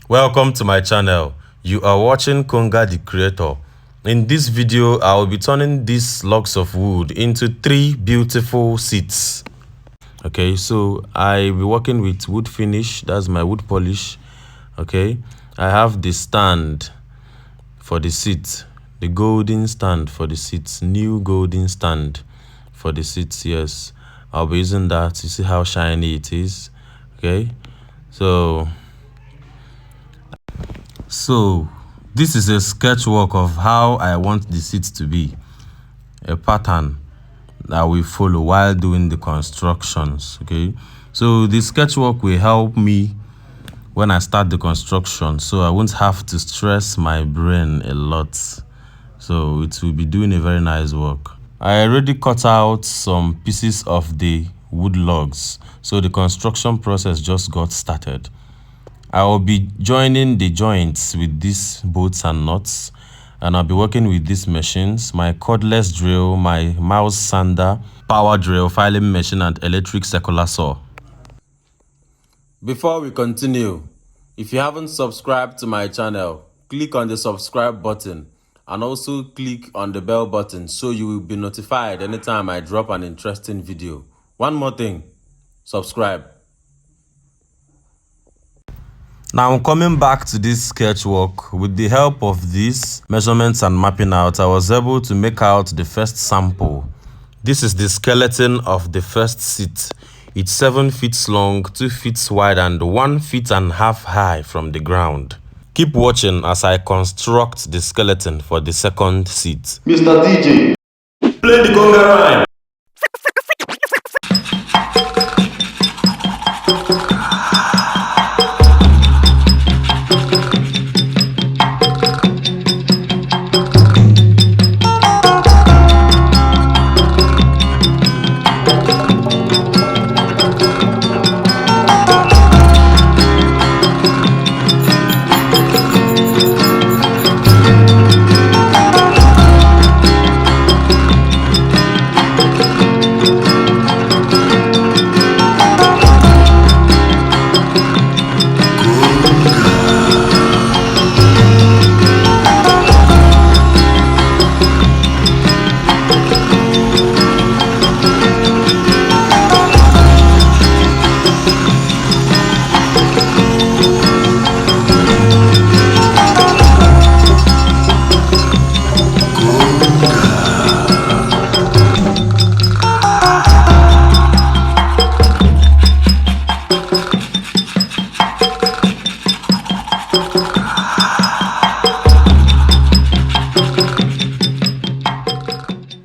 Welcome to my channel. You are watching Konga the Creator. In this video, I will be turning these logs of wood into 3 beautiful seats. Okay, so I will be working with wood finish. That's my wood polish. Okay, I have the stand for the seat, the golden stand for the seats, new golden stand for the seats. Yes, I'll be using that. You see how shiny it is. Okay, so this is a sketch work of how I want the seat to be, a pattern that we follow while doing the constructions. Okay, so the sketch work will help me when I start the construction, so I won't have to stress my brain a lot. So it will be doing a very nice work. I already cut out some pieces of the wood logs, so the construction process just got started. I will be joining the joints with these bolts and nuts, and I'll be working with these machines: my cordless drill, my mouse sander, power drill, filing machine, and electric circular saw. Before we continue, if you haven't subscribed to my channel, click on the subscribe button and also click on the bell button so you will be notified anytime I drop an interesting video. One more thing, subscribe. Now, coming back to this sketch work, with the help of these measurements and mapping out, I was able to make out the first sample. This is the skeleton of the first seat. It's 7 feet long, 2 feet wide, and 1.5 feet high from the ground. Keep watching as I construct the skeleton for the second seat. Mr. DJ, play the conga rhyme.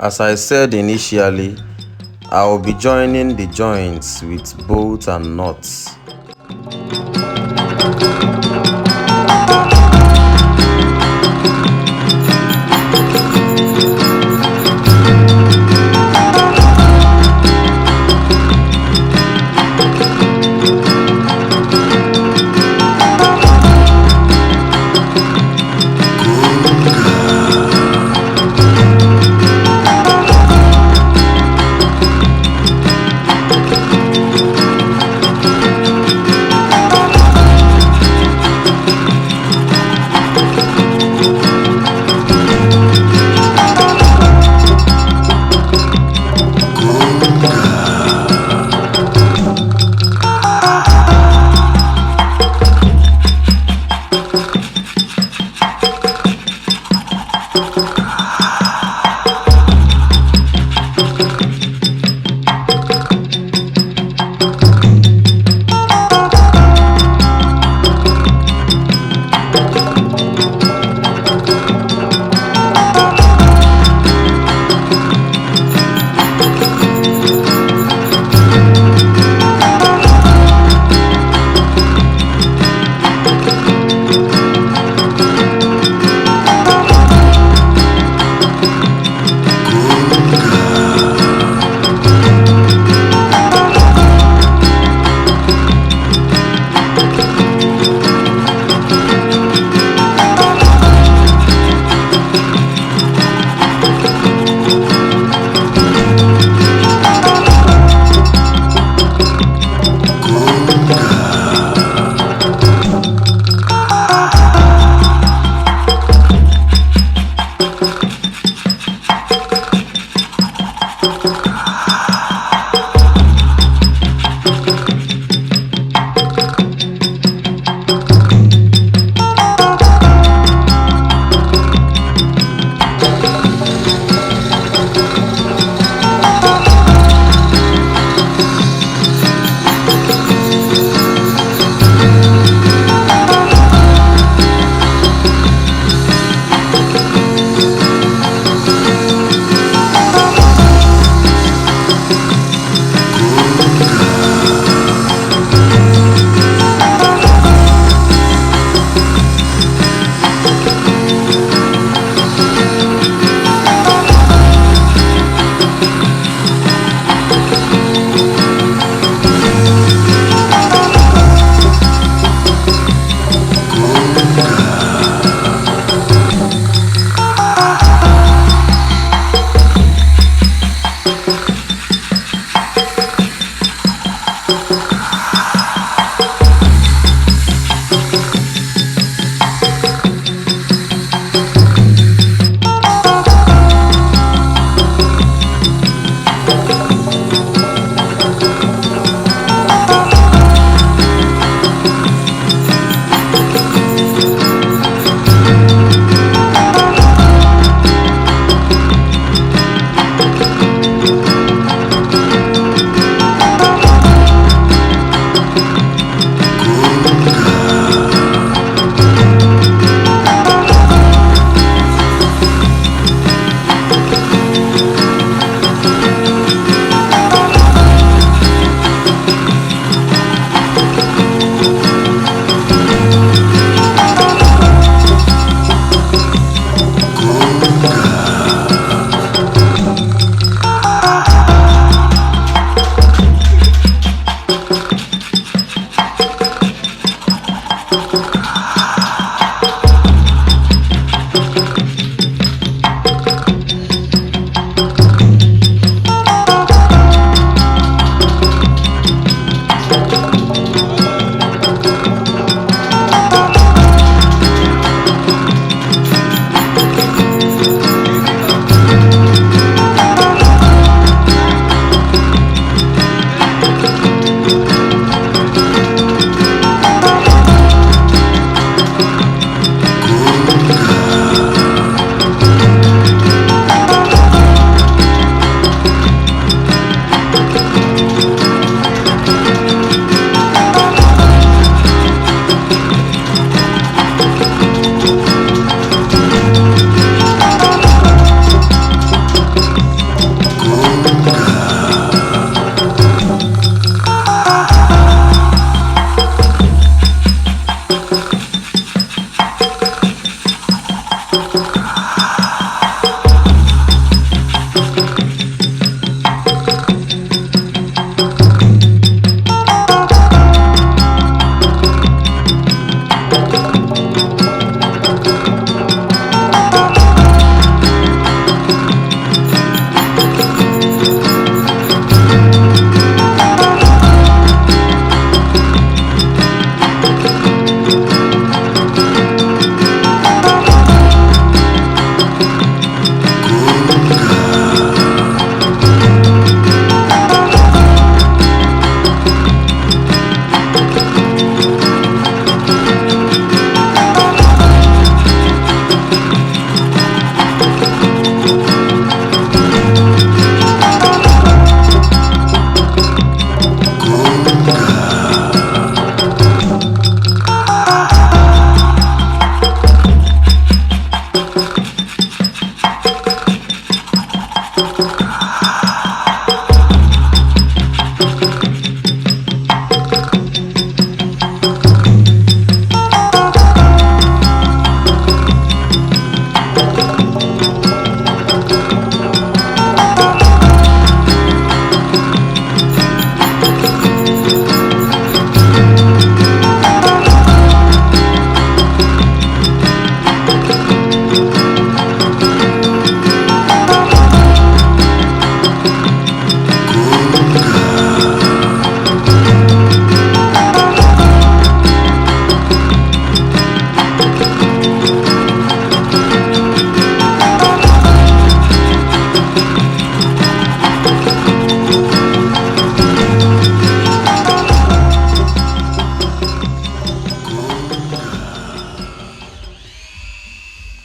As I said initially, I will be joining the joints with bolts and nuts.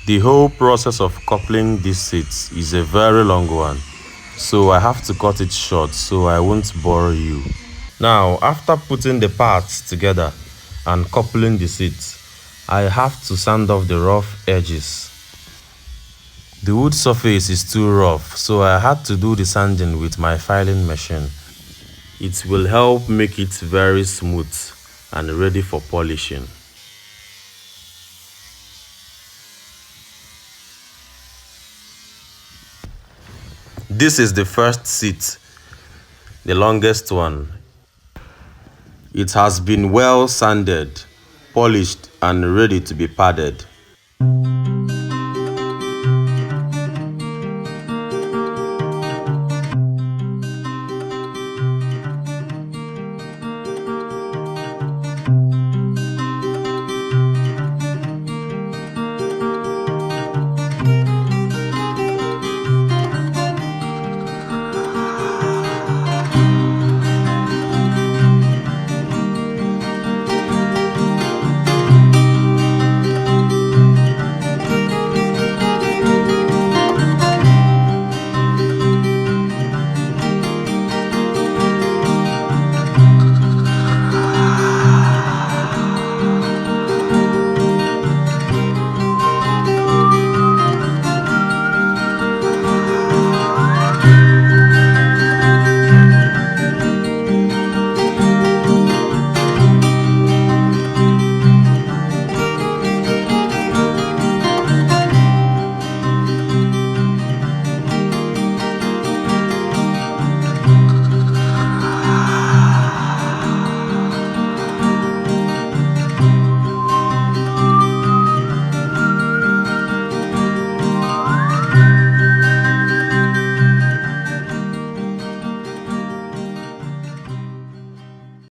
The whole process of coupling these seats is a very long one, so I have to cut it short so I won't bore you. Now, after putting the parts together and coupling the seats, I have to sand off the rough edges. The wood surface is too rough, so I had to do the sanding with my filing machine. It will help make it very smooth and ready for polishing. This is the first seat, the longest one. It has been well sanded, polished and ready to be padded.